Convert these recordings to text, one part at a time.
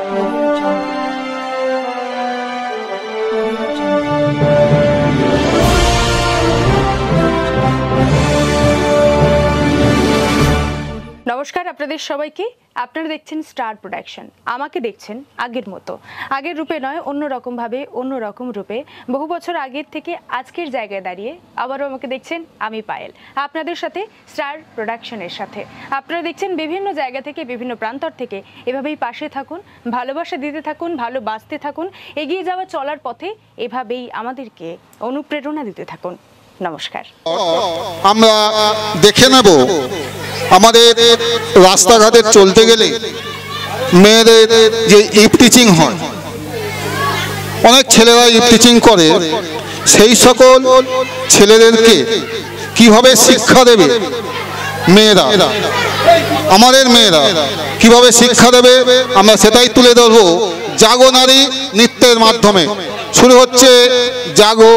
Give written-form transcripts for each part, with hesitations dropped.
নমস্কার আপনাদের সবাইকে। আপনারা দেখছেন স্টার প্রোডাকশন। আমাকে দেখছেন আগের মতো, আগের রূপে নয়, অন্যরকম ভাবে, অন্যরকম রূপে। বহু বছর আগের থেকে আজকের জায়গায় দাঁড়িয়ে আবারও আমাকে দেখছেন আমি পায়েল, আপনাদের সাথে স্টার প্রোডাকশনের সাথে। আপনারা দেখছেন বিভিন্ন জায়গা থেকে, বিভিন্ন প্রান্তর থেকে। এভাবেই পাশে থাকুন, ভালোবাসা দিতে থাকুন, ভালোবাসতে থাকুন, এগিয়ে যাওয়া চলার পথে এভাবেই আমাদেরকে অনুপ্রেরণা দিতে থাকুন। নমস্কার। আমরা দেখে নেব আমাদের রাস্তাঘাটে চলতে গেলে মেয়েদের যে ইভটিচিং হয়, অনেক ছেলেরা ইভটিচিং করে, সেই সকল ছেলেদেরকে কিভাবে শিক্ষা দেবে মেয়েরা, আমাদের মেয়েরা কিভাবে শিক্ষা দেবে, আমরা সেটাই তুলে ধরবো জাগো নারী নৃত্যের মাধ্যমে। শুরু হচ্ছে জাগো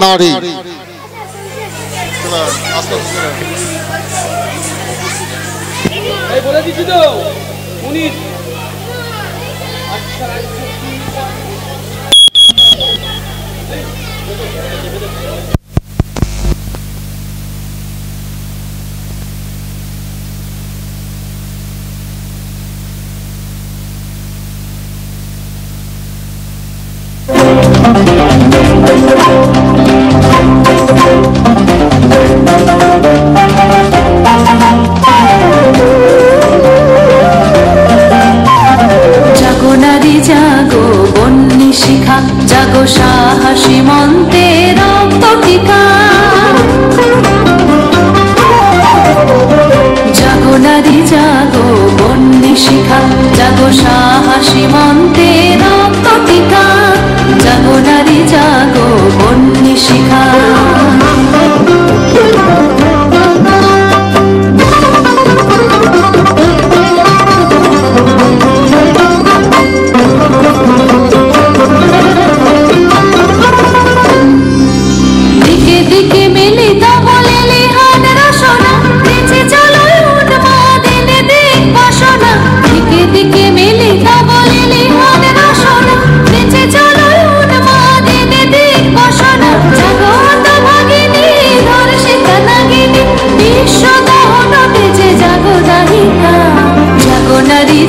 নারী। বলে দিচ্ছি তো উনি জাগো বন্যী শিখা, জাগো সাহসী মন্ত্রে রক্ত টিকা। জাগো নারী জাগো বন্যী শিখা, জাগো সাহসী মন্ত্রে রক্ত টিকা। জাগো নারী জাগো বন্যী শিখা।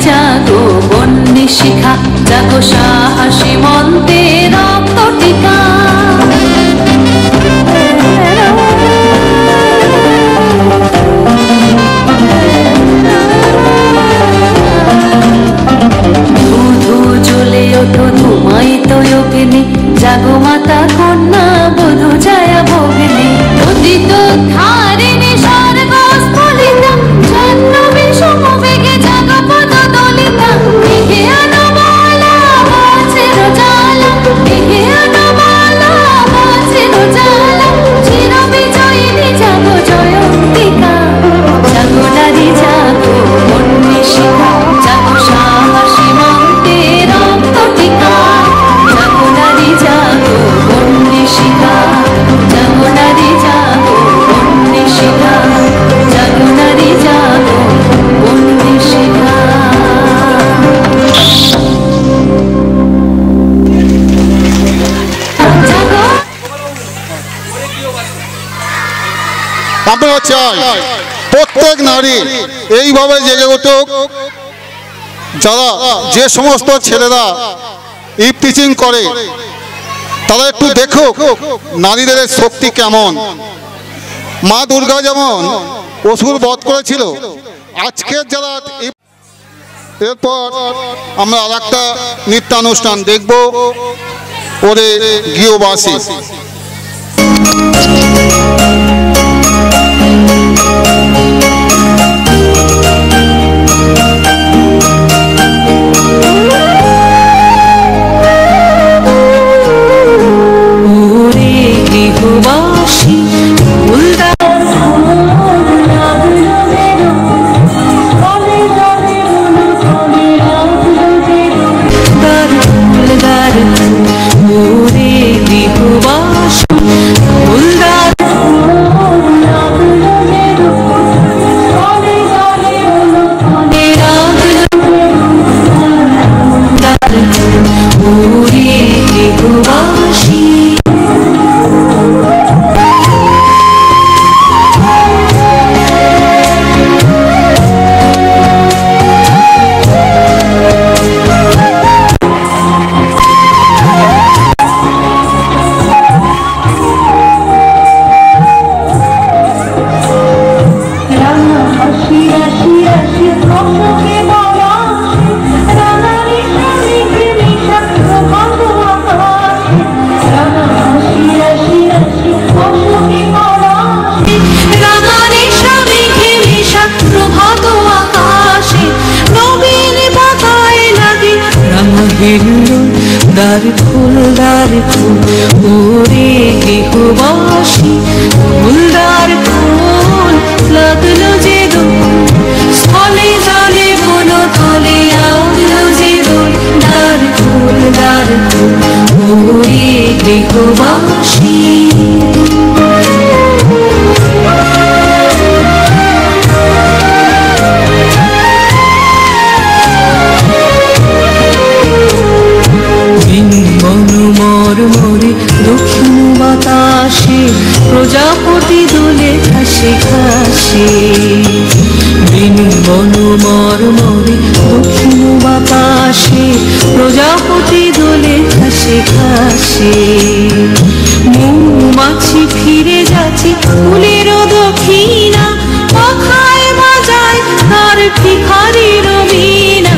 জাগো বন্যী শিখা, জাগো সাহসী মন্ত্রে রক্ত টিকা। ধু ধু জ্বলে ওঠো ধুমাই তো অগ্নি, জাগো মাতা কন্যা বধূ জয়া ভগিনী। উদিত ধারিণী স্বর্গস্থলিতা, জাহ্নবী সমবেগে জাগো পদ দলিতা। মেঘে আনো মালা বাজের জ্বালা, মেঘে আনো মালা বাজের জ্বালা। চির বিজয়িনী জাগো জয়ন্তিকা। জাগো নারী জাগো বন্যী শিখা, জাগো সাহসী মন্ত্রে রক্ত টিকা। জাগো নারী জাগো বন্যী শিখা, জাগো নারী জাগো বন্যী শিখা। জাগো নারী জাগো বন্যী শিখা। আমরা চাই প্রত্যেক নারী এইভাবে জেগে উঠুক। যারা যে সমস্ত ছেলেরা ইভটিচিং করে তারা একটু দেখুক নারীদের শক্তি কেমন। মা দুর্গা যেমন অসুর বধ করেছিল, আজকের যারা, এরপর আমরা আর একটা নৃত্যানুষ্ঠান দেখব, ওরে গৃহবাসী। গৃহবাসী গৃহবাসী হিল্লোল দ্বার ফুল ওরে গৃহবাসী ফুলদার ফুল লাগলো যে দোল স্থলে জলে বনো তলে লাগলো যে দোল দ্বার ফুল ওরে গৃহবাসী মরে দক্ষিণ বাতাসে প্রজাপতি দোলে ঘাসে ঘাসে দিন বন মরে দক্ষিণ বাতাসে প্রজাপতি দোলে ঘাসে ঘাসে মৌমাছি ফিরে যাচ্ছে ফুলের দক্ষিণা পাখায় বাজায় তার ভিখারির বীণা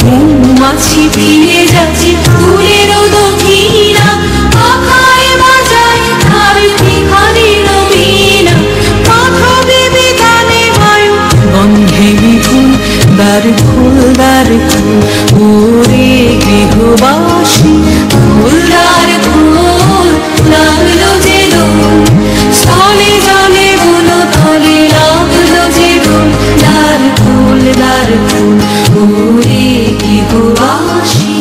মৌমাছি ফিরে যাচ্ছে ফুলের দক্ষিণা পাখায় বাজায় তার ভিখারির বীণা পাখা দেবে গানে বায়ু গন্ধে বিপুল দ্বার ফুল ওরে গৃহবাসী ফুলদার ফুল লাগলো যে দোল স্থলে জলে বলো তলে লাগলো যে দোল দ্বার ফুল ওরে গৃহবাসী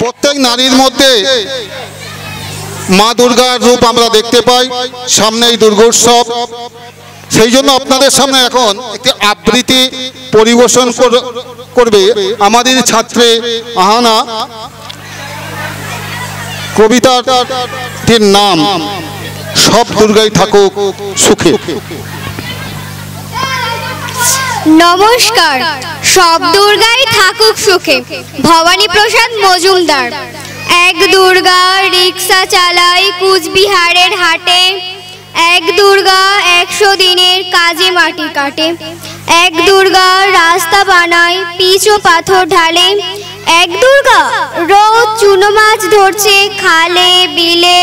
প্রত্যেক নারীর মধ্যে মা দুর্গার রূপ আমরা দেখতে পাই। সামনেই দুর্গোৎসব, সেই জন্য আপনাদের সামনে এখন একটি আবৃত্তি পরিবেশন করবে আমাদের ছাত্রী আহানা। কবিতাটির নাম সব দুর্গাই থাকুক সুখে। নমস্কার। সব দুর্গাই থাকুক সুখে। ভবানী প্রসাদ মজুমদার। এক দুর্গা রিক্সা চালায় কুচবিহারের হাটে, এক দুর্গা 100 দিনের কাজে মাটি কাটে, এক দুর্গা রাস্তা বানায় পিচ ও পাথর ঢালে, এক দুর্গা রোজ চুনো মাছ ধরছে খালে বিলে,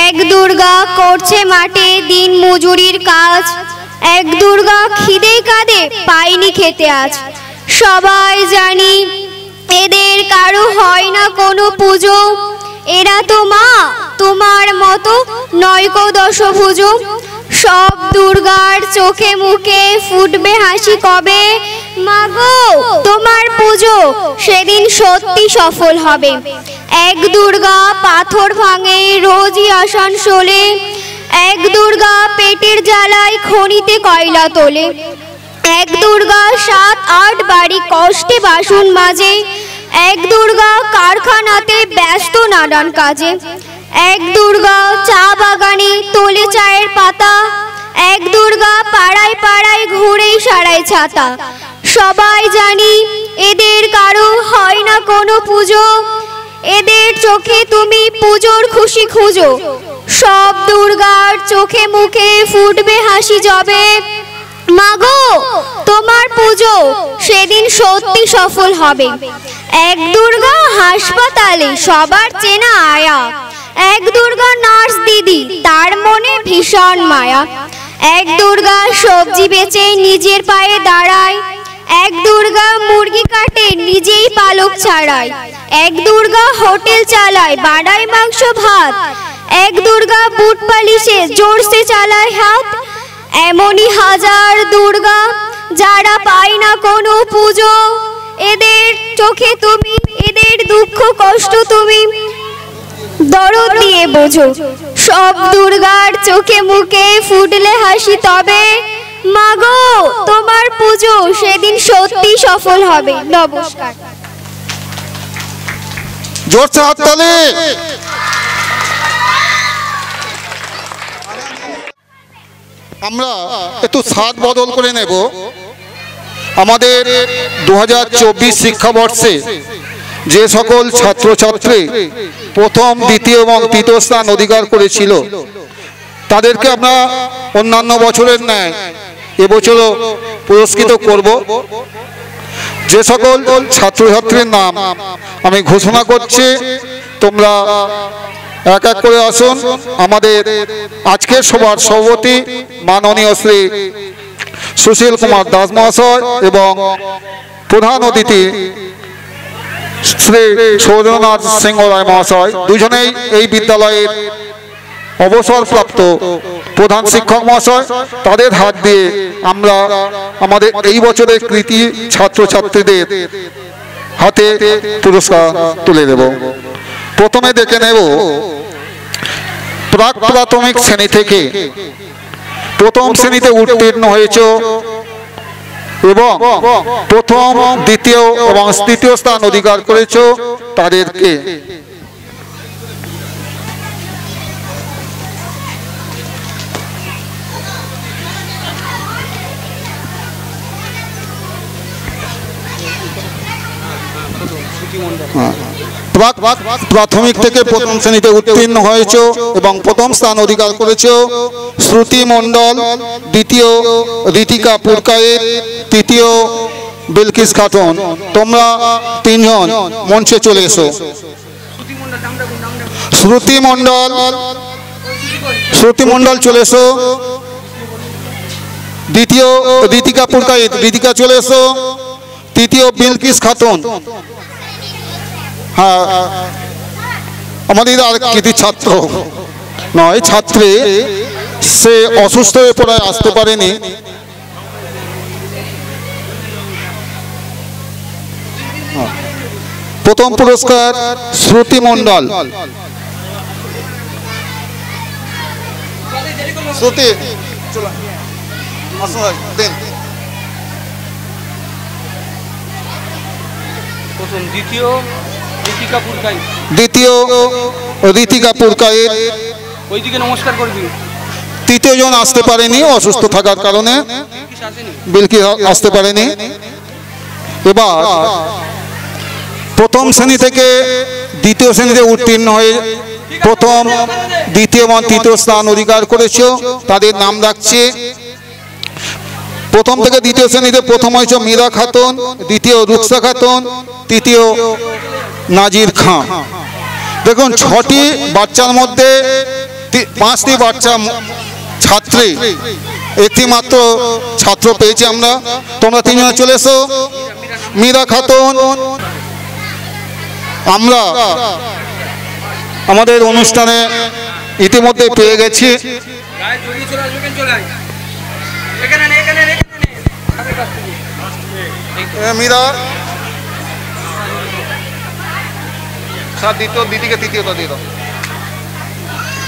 এক দুর্গা করছে মাঠে দিন মজুরির কাজ, এক দুর্গা খিদে কাঁদে পায়নি খেতে আজ। সবাই জানি এদের কারো হয় না কোনো পুজো, এরা তো মা তোমার মতো নয়কো দশভুজো। সব দুর্গার চোখে মুখে ফুটবে হাসি কবে, মাগো তোমার পুজো সেদিন সত্যি সফল হবে। এক দুর্গা পাথর ভাঙে রোজই আসানসোলে, এক দুর্গা পেটের জ্বালায় খনিতে কয়লা তোলে, এক দুর্গা 7-8 বাড়ি কষ্টে বাসন মাজে, এক দুর্গা কারখানাতে ব্যস্ত নানান কাজে, এক দুর্গা চা বাগানে তোলে চায়ের পাতা, এক দুর্গা পাড়ায় পাড়ায় ঘুরেই সারায় ছাতা। সবাই জানি এদের কারো হয় না কোনো পুজো, এদের চোখে তুমি পুজোর খুশি খুঁজো। সব দুর্গার চোখে মুখে ফুটবে হাসি যবে, মাগো তোমার পুজো সেদিন সত্যি সফল হবে। এক দুর্গা হাসপাতালে সবার চেনা আয়া, এক দুর্গা নার্স দিদি তার মনে ভীষণ মায়া, এক দুর্গা সবজি বেচে নিজের পায়ে দাঁড়ায়, এক দুর্গা মুরগি কাটে নিজেই পালক ছাড়ায়, এক দুর্গা হোটেল চালায় বাড়ায় মাংস ভাত, এক দুর্গা বুট পালিশে জোরসে চালায় হাত। এমনই হাজার দুর্গা যারা পায় না কোনো পুজো, এদের চোখে তুমি এদের দুঃখ কষ্ট তুমি দরদ দিয়ে বোঝো। সব দুর্গার চোখে মুখে ফুটলে হাসি তবে, মাগো তোমার পুজো সেদিন সত্যি সফল হবে। নমস্কার। জোরসে হাততালি। আমরা একটু স্বাদ বদল করে নেব। আমাদের 2024 শিক্ষাবর্ষে যে সকল ছাত্রছাত্রী প্রথম দ্বিতীয় এবং তৃতীয় স্থান অধিকার করেছিল তাদেরকে আমরা অন্যান্য বছরের ন্যায় এবছরও পুরস্কৃত করব। যে সকল ছাত্রছাত্রীর নাম আমি ঘোষণা করছি তোমরা এক এক করে আসুন। আমাদের আজকের সভার সভাপতি মাননীয় শ্রী সুশীল কুমার দাস মহাশয় এবং প্রধান অতিথি শ্রী সৌরনাথ সিংহ রায় মহাশয়, দুজনেই এই বিদ্যালয়ের অবসরপ্রাপ্ত প্রধান শিক্ষক মহাশয়। তাদের হাত দিয়ে আমরা আমাদের এই বছরের কৃতি ছাত্রছাত্রীদের হাতে পুরস্কার তুলে দেব। প্রথমে দেখে নেব প্রাক প্রাথমিক শ্রেণী থেকে প্রথম শ্রেণীতে উত্তীর্ণ হয়েছে এবং প্রথম, দ্বিতীয় এবং তৃতীয় স্থান অধিকার করেছে তাদেরকে প্রাথমিক থেকে প্রথম শ্রেণীতে উত্তীর্ণ হয়েছে এবং প্রথম স্থান অধিকার করেছে শ্রুতি মণ্ডল, দ্বিতীয় ঋতিকা পুরকায়েত, তৃতীয় বিলকিস খাতুন। তোমরা তিনজন মঞ্চে চলে এসো। শ্রুতি মণ্ডল চলে এসো। দ্বিতীয় ঋতিকা পুরকায়েত, ঋতিকা চলে এসো। তৃতীয় বিলকিস খাতুন। হ্যাঁ, আমাদের আর কৃতি ছাত্র নয়, ছাত্রী, সে অসুস্থ হয়ে পড়ায় আসতে পারেনি। প্রথম পুরস্কার শ্রুতি মণ্ডল। শ্রুতি দ্বিতীয় ঋতিকা পুরকায়েত। ওইদিকে নমস্কার করবি। তৃতীয় জন আসতে পারেনি অসুস্থ থাকার কারণে, বিলকিস আসতে পারেনি। এবার প্রথম শ্রেণী থেকে দ্বিতীয় শ্রেণীতে উত্তীর্ণ হয়ে প্রথম, দ্বিতীয় এবং তৃতীয় স্থান অধিকার করেছে তাদের নাম রাখছে। প্রথম থেকে দ্বিতীয় শ্রেণীতে প্রথম হয়েছে মীরা খাতুন, দ্বিতীয় রুকসা খাতুন, তৃতীয় নাজির খাঁ। দেখুন, 6টি বাচ্চার মধ্যে 5টি বাচ্চা ছাত্রী, একটি মাত্র ছাত্র পেয়েছি আমরা। তোমরা তিনজনে চলে এসো। মীরা খাতুন, আমরা আমাদের অনুষ্ঠানে ইতিমধ্যে পেয়ে গেছি। মীরা দ্বিতীয়, দিদিকে তৃতীয়টা দিয়ে দাও।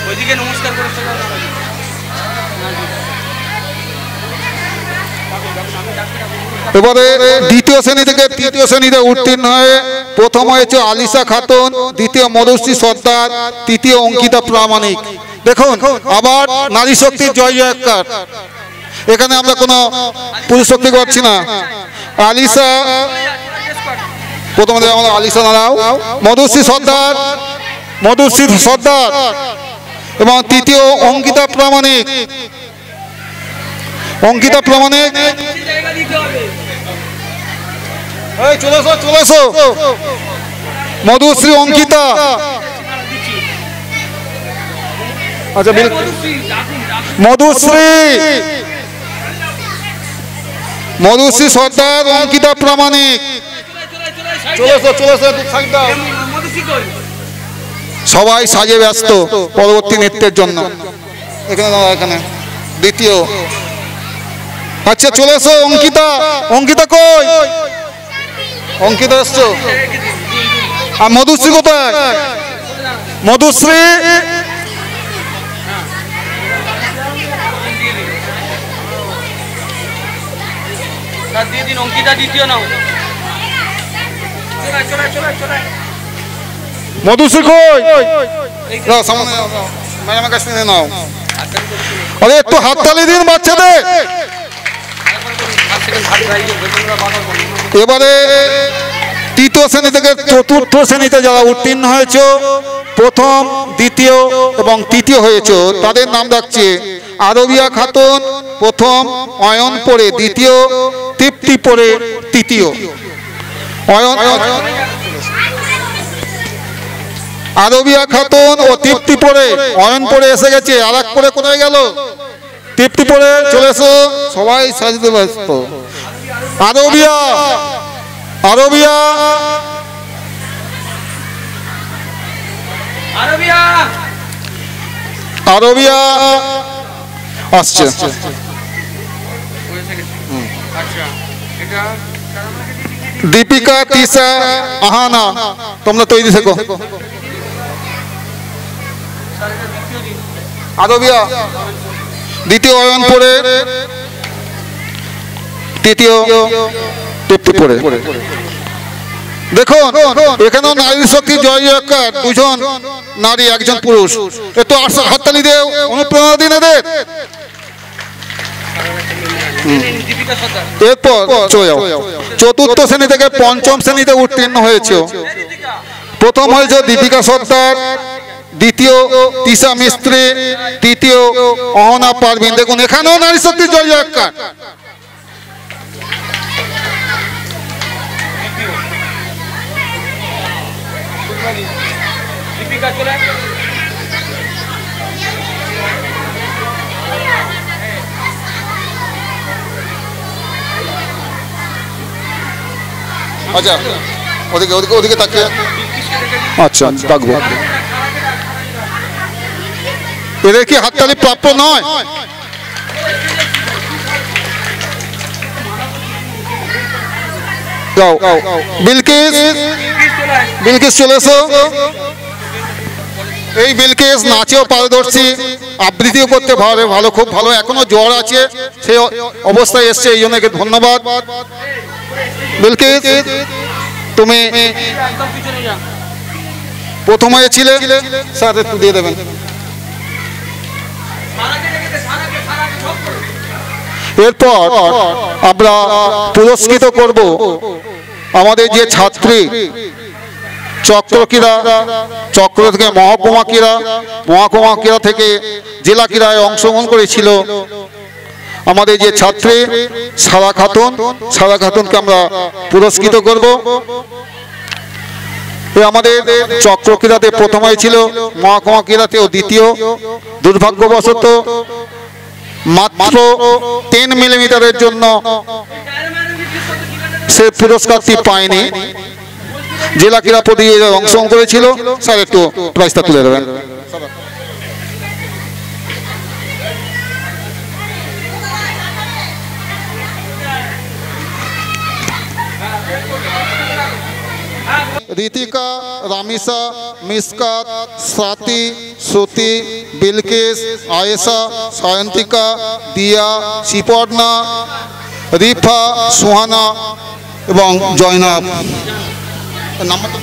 ওইদিকে নমস্কার করে এবারে দ্বিতীয় শ্রেণী থেকে তৃতীয় শ্রেণীতে উত্তীর্ণ হয়ে প্রথম হয়েছে আলিশা খাতুন, দ্বিতীয় মধুশ্রী সর্দার, তৃতীয় অঙ্কিতা প্রামাণিক। দেখুন, আবার নারী শক্তির জয় জয়কার। এখানে আমরা কোনো পুরুষ শক্তি করছি না। আলিশা প্রথমে আমরা আলিশা দাঁড়াও, মধুশ্রী সর্দার এবং তৃতীয় অঙ্কিতা প্রামাণিক। চলে এসো। মধুশ্রী, অঙ্কিতা। আচ্ছা, মধুশ্রী সর্দার, অঙ্কিতা প্রামাণিক। সবাই সাজে ব্যস্ত পরবর্তী নৃত্যের জন্য। এখানে দ্বিতীয়। আচ্ছা, চলে এসো। অঙ্কিতা কই? অঙ্কিতা এসছো? আর মধুশ্রী কোথায়? মধুশ্রী অঙ্কিতা দ্বিতীয় নাও। মধুশ্রী কই? ম্যাডামের কাছ থেকে নাও। আরে একটু হাততালি দিন বাচ্চাদের। এবারে তৃতীয় শ্রেণী থেকে চতুর্থ শ্রেণীতে যারা উত্তীর্ণ হয়েছে, প্রথম, দ্বিতীয় এবং তৃতীয় হয়েছে, তাদের নাম রাখছে আরবিয়া খাতুন প্রথম, অয়ন পরে দ্বিতীয়, তৃপ্তি পরে তৃতীয়। আরবিয়া খাতুন ও তৃপ্তি পরে অয়ন পরে এসে গেছে। আর এক পরে কোথায় গেল? তৃপ্তি পরে চলে এসো, সবাই সাজতে ব্যস্ত। আরবিয়া, আরবিয়া, আরবিয়া, আরবিয়া আসছে। আচ্ছা এটা দীপিকা, তিশা, আহানা, তোমরা তৈরি থেকো। আরবিয়া দ্বিতীয় অয়ন পরে, তৃতীয় তৃপ্তি পরে। দেখুন এখানেও নারী শক্তি জয় জয়কার, দুজন নারী একজন পুরুষ। একটু হাততালি দিয়ে অনুপ্রেরণা দিন এদের। দীপিকা সর্দার। এরপর চলে যাও, চতুর্থ শ্রেণী থেকে পঞ্চম শ্রেণীতে উত্তীর্ণ হয়েছে। প্রথম হয়েছে দীপিকা সর্দার, দ্বিতীয় তিশা মিস্ত্রি, তৃতীয় অহনা পারভিন। দেখুন এখানেও নারী শক্তি জয় জয়কার। দীপিকা চলে আচ্ছা ওদিকে ওদিকে ওদিকে তাকিয়ে, আচ্ছা থাকবো। এদের কি হাততালি প্রাপ্য নয়? যাও বিলকিস, বিলকিস চলে এসো। এই বিলকিস নাচেও পারদর্শী, আবৃত্তিও করতে ভালো, ভালো, খুব ভালো। এখনো জ্বর আছে, সেই অবস্থায় এসছে, এই জন্য ধন্যবাদ। বিলকিস তুমি প্রথম হয়েছিলে, স্যার একটু দিয়ে দেবেন। এরপর আমরা পুরস্কৃত করব আমাদের যে ছাত্রী চক্রক্রীড়া, চক্র থেকে মহকুমা ক্রীড়া, মহকুমা ক্রীড়া থেকে জেলা ক্রীড়ায় অংশগ্রহণ করেছিল আমাদের যে ছাত্রী সারা খাতুন। সারা খাতুনকে আমরা পুরস্কৃত করব। আমাদের চক্র ক্রীড়াতে প্রথম হয়েছিল, মহকুমা ক্রীড়াতেও দ্বিতীয়। দুর্ভাগ্যবশত মাত্র 10 মিলিমিটারের জন্য সে পুরস্কারটি পায়নি। জেলা ক্রীড়া প্রতিযোগিতায় অংশগ্রহণ করেছিল। স্যার একটু প্রাইজটা তুলে দেবেন। ঋতিকা, রামিসা, মিসকাত, স্বাতি, শ্রুতি, বিলকিস, আয়েশা, সায়ন্তিকা, দিয়া, শিপর্ণা, রিফা, সুহানা এবং জয়নাব। নাম্বারটা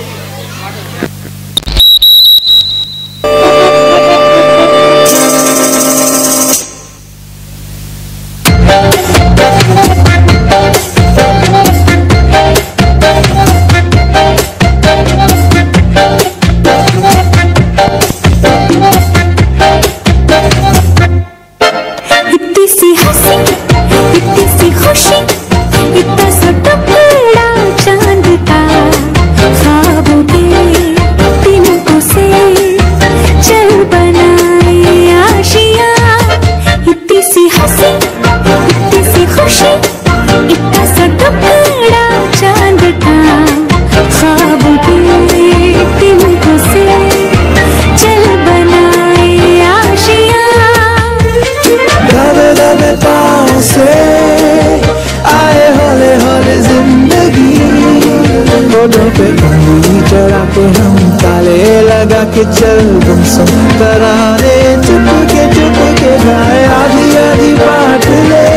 के चल गुमसुम तराने चुपके गाए आधी आधी बात ले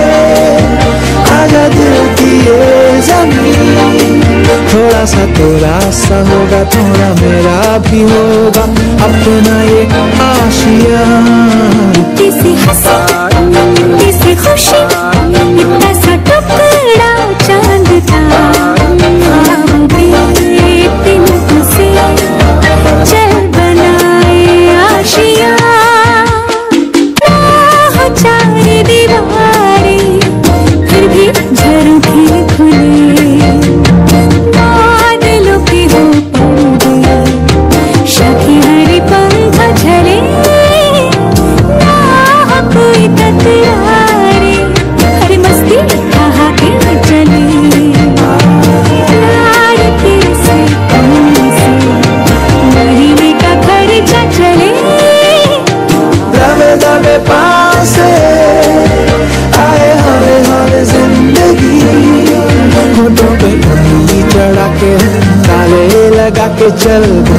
आजा दिल की ये जमीन। थोड़ा सा तेरा सा होगा, थोड़ा मेरा भी होगा, अपना ये आशिया। किसी हंसी किसी खुशी, इतना सा टुकड़ा चांद था। चल बनाए आशिया, चार दीवारें फिर भी झरोखे खुले, बादलों के हो पर्दे, शाखियाँ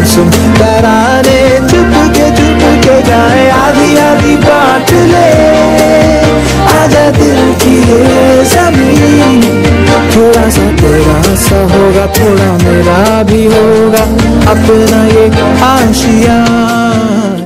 सुन तराने चुप के गाए आधी आधी बांट ले आजा दिल की ये ज़मीन थोड़ा सा तेरा सा होगा थोड़ा मेरा भी होगा अपना ये आशियाँ